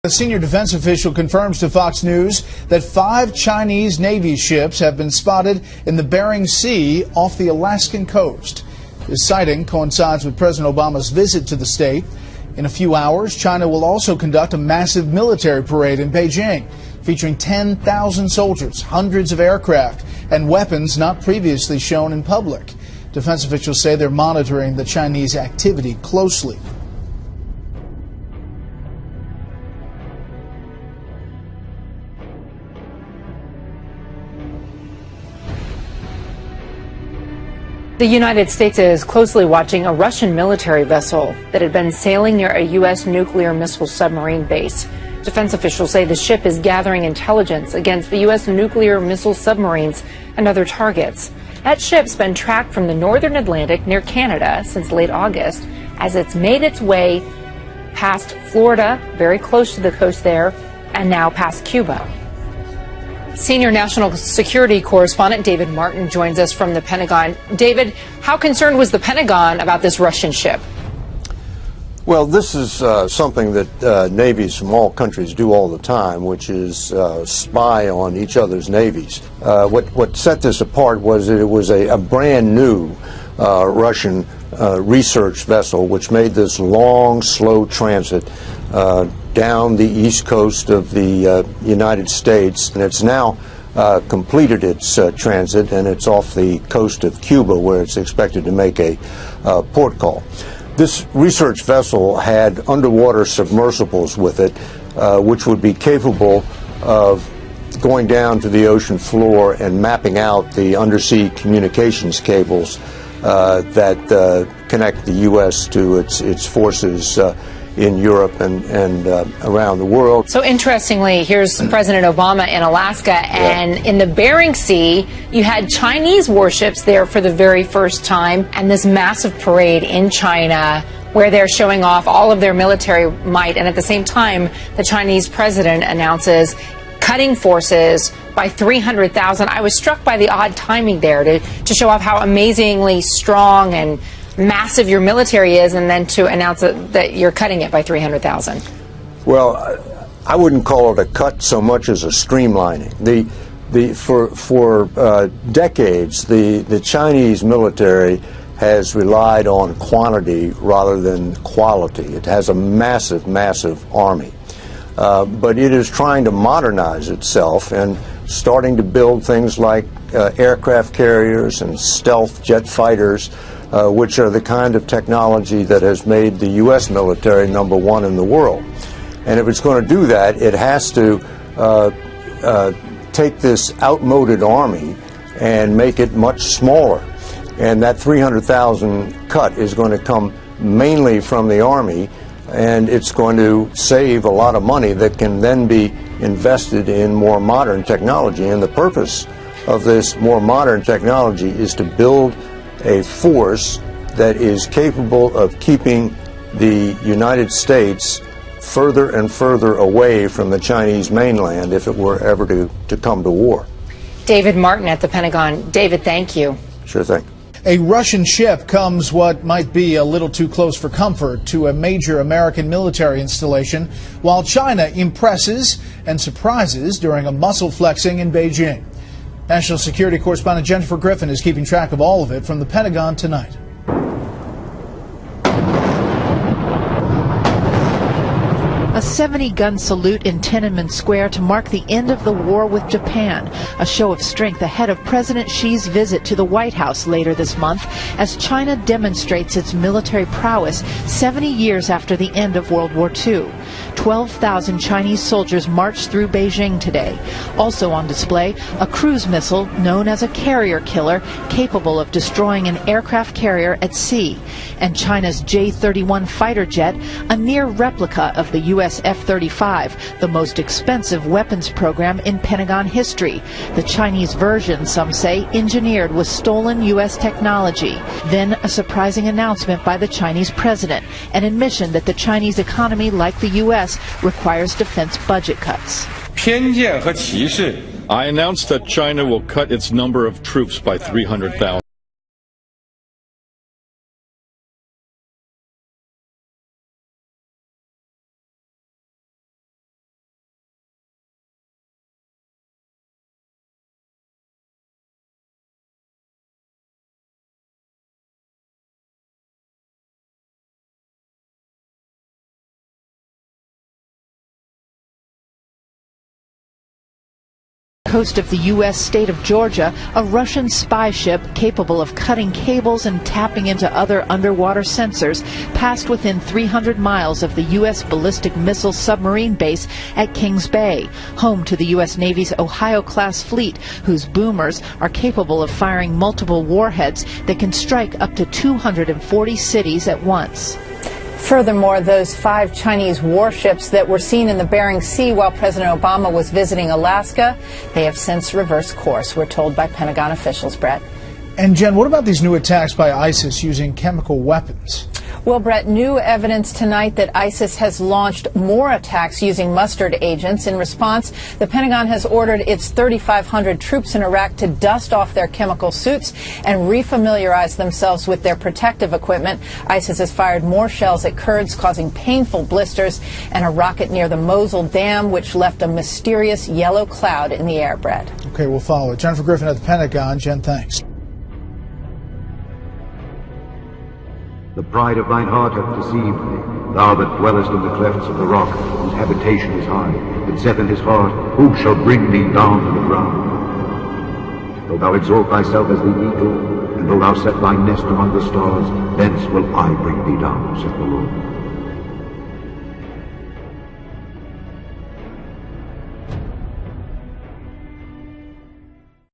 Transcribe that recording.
A senior defense official confirms to Fox News that 5 Chinese Navy ships have been spotted in the Bering Sea off the Alaskan coast. This sighting coincides with President Obama's visit to the state. In a few hours, China will also conduct a massive military parade in Beijing, featuring 10,000 soldiers, hundreds of aircraft, and weapons not previously shown in public. Defense officials say they're monitoring the Chinese activity closely. The United States is closely watching a Russian military vessel that had been sailing near a U.S. nuclear missile submarine base. Defense officials say the ship is gathering intelligence against the U.S. nuclear missile submarines and other targets. That ship's been tracked from the northern Atlantic near Canada since late August as it's made its way past Florida, very close to the coast there, and now past Cuba. Senior national security correspondent David Martin joins us from the Pentagon. David, how concerned was the Pentagon about this Russian ship? Well, this is something that navies from all countries do all the time, which is spy on each other's navies. What set this apart was that it was a brand new Russian research vessel, which made this long, slow transit down the east coast of the United States, and it's now completed its transit, and it's off the coast of Cuba, where it's expected to make a port call. This research vessel had underwater submersibles with it, which would be capable of going down to the ocean floor and mapping out the undersea communications cables that connect the U.S. to its forces in Europe and around the world. So interestingly, here's President Obama in Alaska, and in the Bering Sea, you had Chinese warships there for the very first time, and this massive parade in China where they're showing off all of their military might, and at the same time, the Chinese president announces cutting forces by 300,000. I was struck by the odd timing there to show off how amazingly strong and massive your military is, and then to announce that you're cutting it by 300,000. Well, I wouldn't call it a cut so much as a streamlining. For decades, the Chinese military has relied on quantity rather than quality. It has a massive, massive army. But it is trying to modernize itself and starting to build things like aircraft carriers and stealth jet fighters, which are the kind of technology that has made the U.S. military #1 in the world. And if it's going to do that, it has to take this outmoded army and make it much smaller. And that 300,000 cut is going to come mainly from the Army, and it's going to save a lot of money that can then be invested in more modern technology. And the purpose of this more modern technology is to build a force that is capable of keeping the United States further and further away from the Chinese mainland if it were ever to come to war. David Martin at the Pentagon. David, thank you. Sure thing. A Russian ship comes what might be a little too close for comfort to a major American military installation, while China impresses and surprises during a muscle flexing in Beijing. National security correspondent Jennifer Griffin is keeping track of all of it from the Pentagon tonight. A 70-gun salute in Tiananmen Square to mark the end of the war with Japan, a show of strength ahead of President Xi's visit to the White House later this month as China demonstrates its military prowess 70 years after the end of World War II. 12,000 Chinese soldiers marched through Beijing today. Also on display, a cruise missile known as a carrier killer capable of destroying an aircraft carrier at sea, and China's J-31 fighter jet, a near replica of the U.S. F-35, the most expensive weapons program in Pentagon history. The Chinese version, some say, engineered with stolen U.S. technology. Then a surprising announcement by the Chinese president, an admission that the Chinese economy, like the U.S., requires defense budget cuts. I announced that China will cut its number of troops by 300,000. coast of the U.S. state of Georgia, a Russian spy ship capable of cutting cables and tapping into other underwater sensors passed within 300 miles of the U.S. ballistic missile submarine base at Kings Bay, home to the U.S. Navy's Ohio-class fleet, whose boomers are capable of firing multiple warheads that can strike up to 240 cities at once. Furthermore, those 5 Chinese warships that were seen in the Bering Sea while President Obama was visiting Alaska, they have since reversed course, we're told by Pentagon officials, Brett. And Jen, what about these new attacks by ISIS using chemical weapons? Well, Brett, new evidence tonight that ISIS has launched more attacks using mustard agents. In response, the Pentagon has ordered its 3,500 troops in Iraq to dust off their chemical suits and refamiliarize themselves with their protective equipment. ISIS has fired more shells at Kurds, causing painful blisters, and a rocket near the Mosul Dam, which left a mysterious yellow cloud in the air, Brett. Okay, we'll follow it. Jennifer Griffin at the Pentagon. Jen, thanks. The pride of thine heart hath deceived thee, thou that dwellest in the clefts of the rock, whose habitation is high, that saith in his heart, who shall bring thee down to the ground? Though thou exalt thyself as the eagle, and though thou set thy nest among the stars, thence will I bring thee down, saith the Lord.